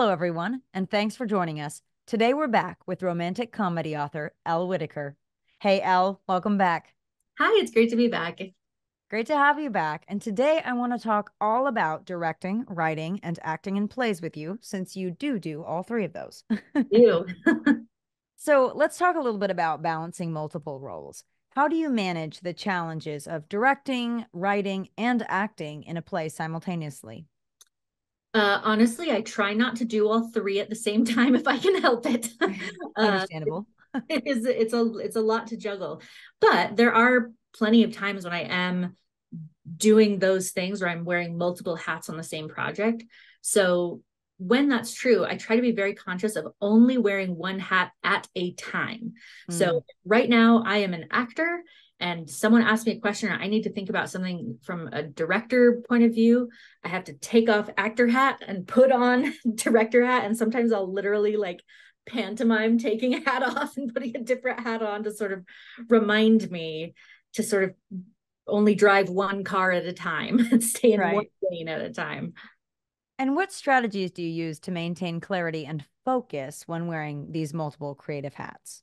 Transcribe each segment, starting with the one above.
Hello, everyone, and thanks for joining us. Today we're back with romantic comedy author Elle Whitaker. Hey, Elle, welcome back. Hi, it's great to be back. Great to have you back. And today I want to talk all about directing, writing, and acting in plays with you, since you do all three of those. You. So let's talk a little bit about balancing multiple roles. How do you manage the challenges of directing, writing, and acting in a play simultaneously? Honestly, I try not to do all three at the same time if I can help it. uh, Understandable. it's a lot to juggle, but there are plenty of times when I am doing those things where I'm wearing multiple hats on the same project. So when that's true, I try to be very conscious of only wearing one hat at a time. Mm, So right now I am an actor and someone asked me a question, or I need to think about something from a director point of view. I have to take off actor hat and put on director hat. And sometimes I'll literally like pantomime taking a hat off and putting a different hat on to sort of remind me to sort of only drive one car at a time and stay in one right. lane at a time. And what strategies do you use to maintain clarity and focus when wearing these multiple creative hats?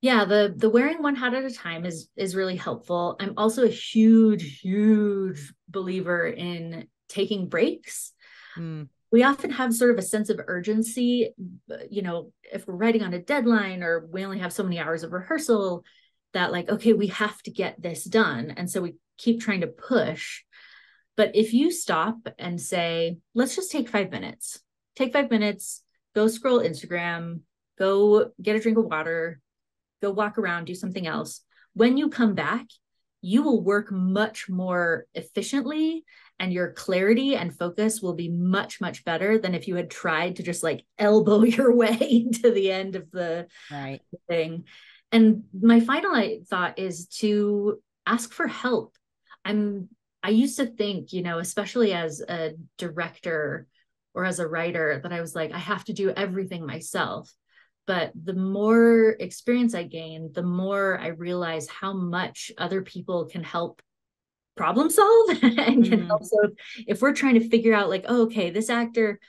Yeah, the wearing one hat at a time is really helpful. I'm also a huge believer in taking breaks. Mm, We often have sort of a sense of urgency, if we're writing on a deadline or we only have so many hours of rehearsal, that like, okay, we have to get this done. And so we keep trying to push. But if you stop and say, let's just take 5 minutes, go scroll Instagram, go get a drink of water, go walk around, do something else. When you come back, you will work much more efficiently and your clarity and focus will be much better than if you had tried to just like elbow your way to the end of the right. thing. And my final thought is to ask for help. I'm I used to think, especially as a director or as a writer, that I was like, I have to do everything myself. But the more experience I gain, the more I realize how much other people can help problem solve and can Mm, help. So if we're trying to figure out like, oh, okay, this actor,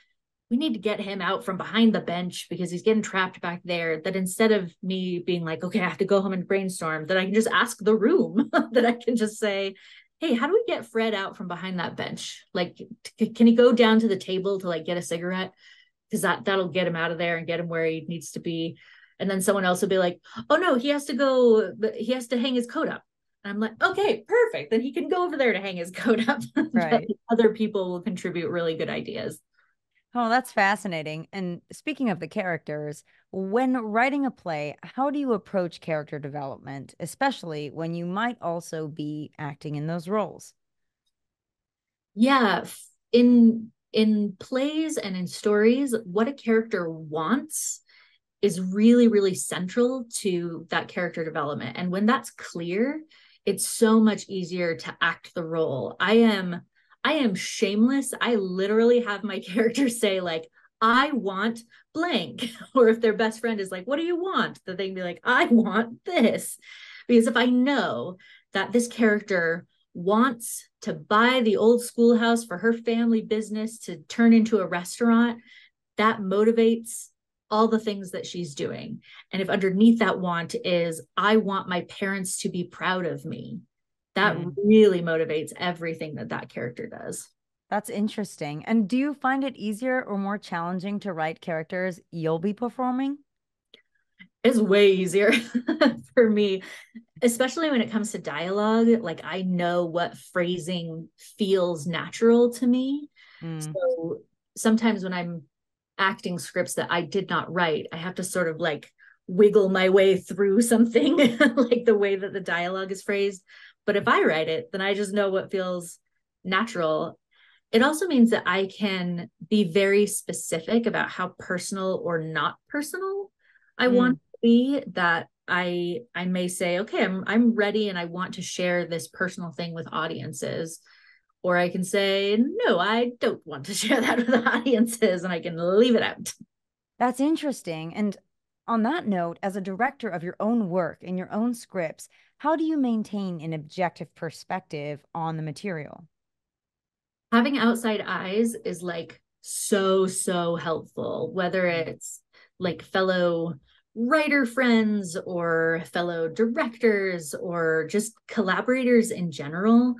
we need to get him out from behind the bench because he's getting trapped back there, that instead of me being like, okay, I have to go home and brainstorm, that I can just ask the room, that I can just say, hey, how do we get Fred out from behind that bench? Like, can he go down to the table to like get a cigarette? Because that'll get him out of there and get him where he needs to be. And then someone else will be like, oh no, he has to go, he has to hang his coat up. And I'm like, okay, perfect. Then he can go over there to hang his coat up. But right. other people will contribute really good ideas. Oh, that's fascinating. And speaking of the characters, when writing a play, how do you approach character development, especially when you might also be acting in those roles? Yeah, in plays and in stories, what a character wants is really central to that character development. And when that's clear, it's so much easier to act the role. I am shameless. I literally have my characters say like, I want blank. Or if their best friend is like, what do you want? That they can be like, I want this. Because if I know that this character wants to buy the old schoolhouse for her family business to turn into a restaurant, that motivates all the things that she's doing. And if underneath that want is, I want my parents to be proud of me, that Mm, really motivates everything that that character does. that's interesting. And do you find it easier or more challenging to write characters you'll be performing? It's way easier for me, especially when it comes to dialogue. Like, I know what phrasing feels natural to me. Mm, So sometimes when I'm acting scripts that I did not write, I have to sort of like wiggle my way through something, like the way that the dialogue is phrased. But if I write it, then I just know what feels natural. It also means that I can be very specific about how personal or not personal I want mm. to be. That I may say, okay, I'm ready and I want to share this personal thing with audiences. Or I can say, no, I don't want to share that with audiences and I can leave it out. That's interesting. And on that note, as a director of your own work and your own scripts, how do you maintain an objective perspective on the material? Having outside eyes is like so helpful, whether it's like fellow writer friends or fellow directors or just collaborators in general.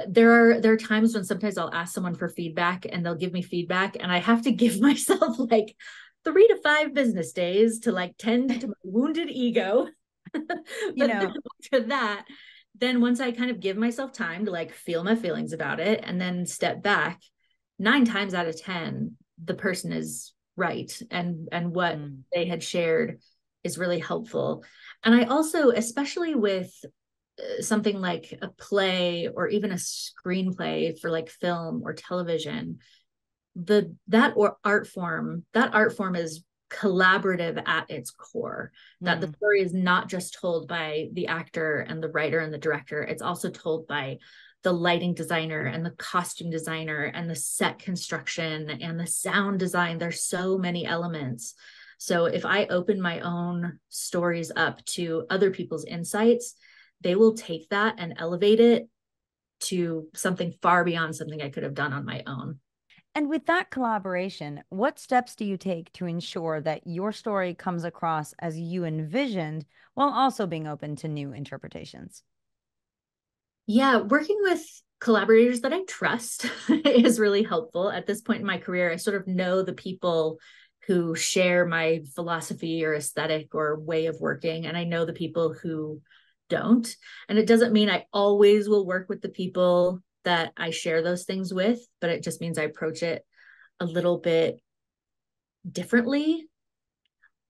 There are times when sometimes I'll ask someone for feedback and they'll give me feedback, and I have to give myself like 3 to 5 business days to like tend to my wounded ego. But You then know, after that, then once I kind of give myself time to like feel my feelings about it and then step back, 9 times out of 10, the person is right, and what they had shared is really helpful. And I also, especially with something like a play or even a screenplay for like film or television, that art form is collaborative at its core, that the story is not just told by the actor and the writer and the director, it's also told by the lighting designer and the costume designer and the set construction and the sound design. There's so many elements. So if I open my own stories up to other people's insights, they will take that and elevate it to something far beyond something I could have done on my own. and with that collaboration, what steps do you take to ensure that your story comes across as you envisioned while also being open to new interpretations? Yeah, working with collaborators that I trust is really helpful. At this point in my career, I sort of know the people who share my philosophy or aesthetic or way of working, and I know the people who don't. And it doesn't mean I always will work with the people that I share those things with, but it just means I approach it a little bit differently.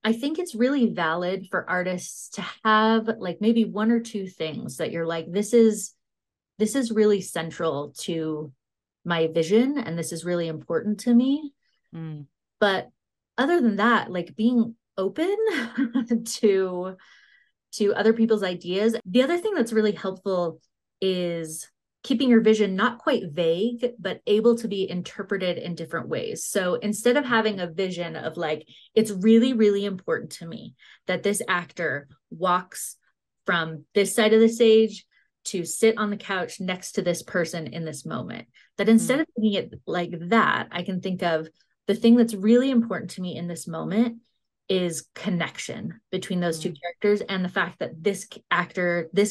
I think it's really valid for artists to have like maybe 1 or 2 things that you're like, this is really central to my vision and this is really important to me. Mm. But other than that, like being open to other people's ideas. The other thing that's really helpful is keeping your vision not quite vague, but able to be interpreted in different ways. So instead of having a vision of like, it's really important to me that this actor walks from this side of the stage to sit on the couch next to this person in this moment, that instead of thinking it like that, I can think of the thing that's really important to me in this moment is connection between those 2 characters and the fact that this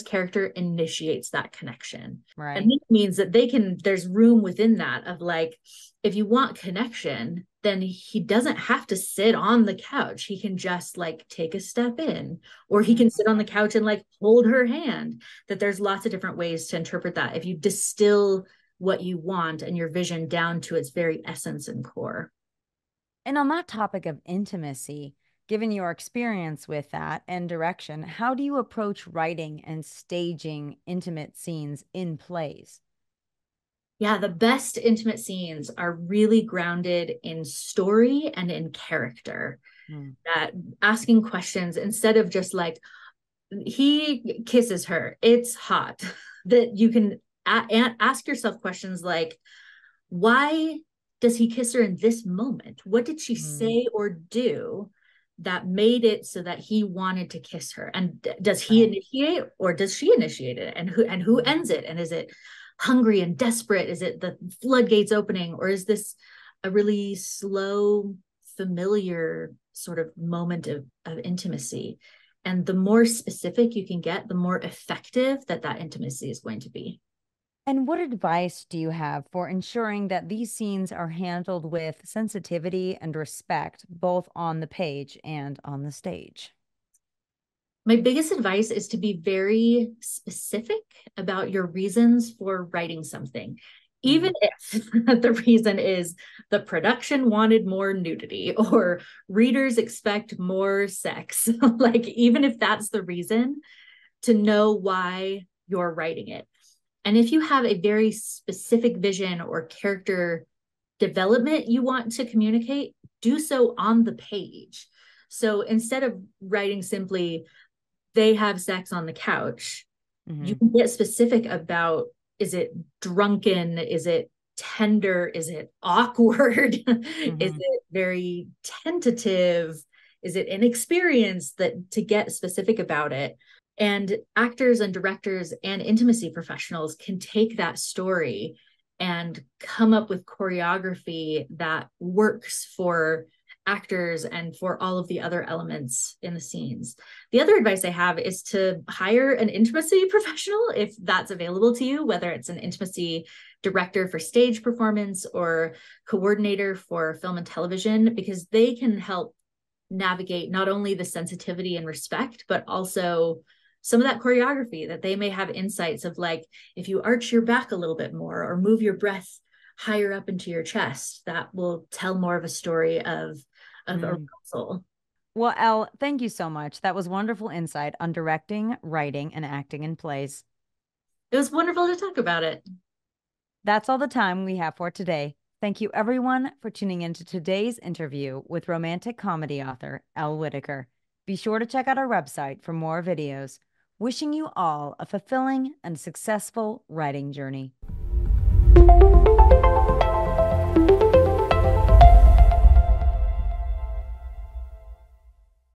character initiates that connection. Right. And it means that there's room within that of like, if you want connection, then he doesn't have to sit on the couch. He can just like take a step in, or he can sit on the couch and like hold her hand. That there's lots of different ways to interpret that if you distill what you want and your vision down to its very essence and core. And on that topic of intimacy, given your experience with that and direction, how do you approach writing and staging intimate scenes in plays? Yeah, the best intimate scenes are really grounded in story and in character. Mm. That asking questions instead of just like, he kisses her, it's hot. That you can ask yourself questions like, why does he kiss her in this moment? What did she say or do that made it so that he wanted to kiss her? And does he Right. initiate or does she initiate it? And who ends it? And is it hungry and desperate? Is it the floodgates opening, or is this a really slow, familiar sort of moment of intimacy? And the more specific you can get, the more effective that intimacy is going to be. And what advice do you have for ensuring that these scenes are handled with sensitivity and respect, both on the page and on the stage? My biggest advice is to be very specific about your reasons for writing something. Even if the reason is the production wanted more nudity or readers expect more sex, like even if that's the reason, to know why you're writing it. And if you have a very specific vision or character development you want to communicate, do so on the page. So instead of writing simply, they have sex on the couch, you can get specific about, is it drunken? Is it tender? Is it awkward? Is it very tentative? Is it inexperienced? That to get specific about it. And actors and directors and intimacy professionals can take that story and come up with choreography that works for actors and for all of the other elements in the scenes. The other advice I have is to hire an intimacy professional if that's available to you, whether it's an intimacy director for stage performance or coordinator for film and television, because they can help navigate not only the sensitivity and respect, but also some of that choreography that they may have insights of, like, if you arch your back a little bit more or move your breath higher up into your chest, that will tell more of a story of arousal. Well, Elle, thank you so much. That was wonderful insight on directing, writing, and acting in plays. It was wonderful to talk about it. That's all the time we have for today. Thank you, everyone, for tuning into today's interview with romantic comedy author Elle Whitaker. Be sure to check out our website for more videos. Wishing you all a fulfilling and successful writing journey.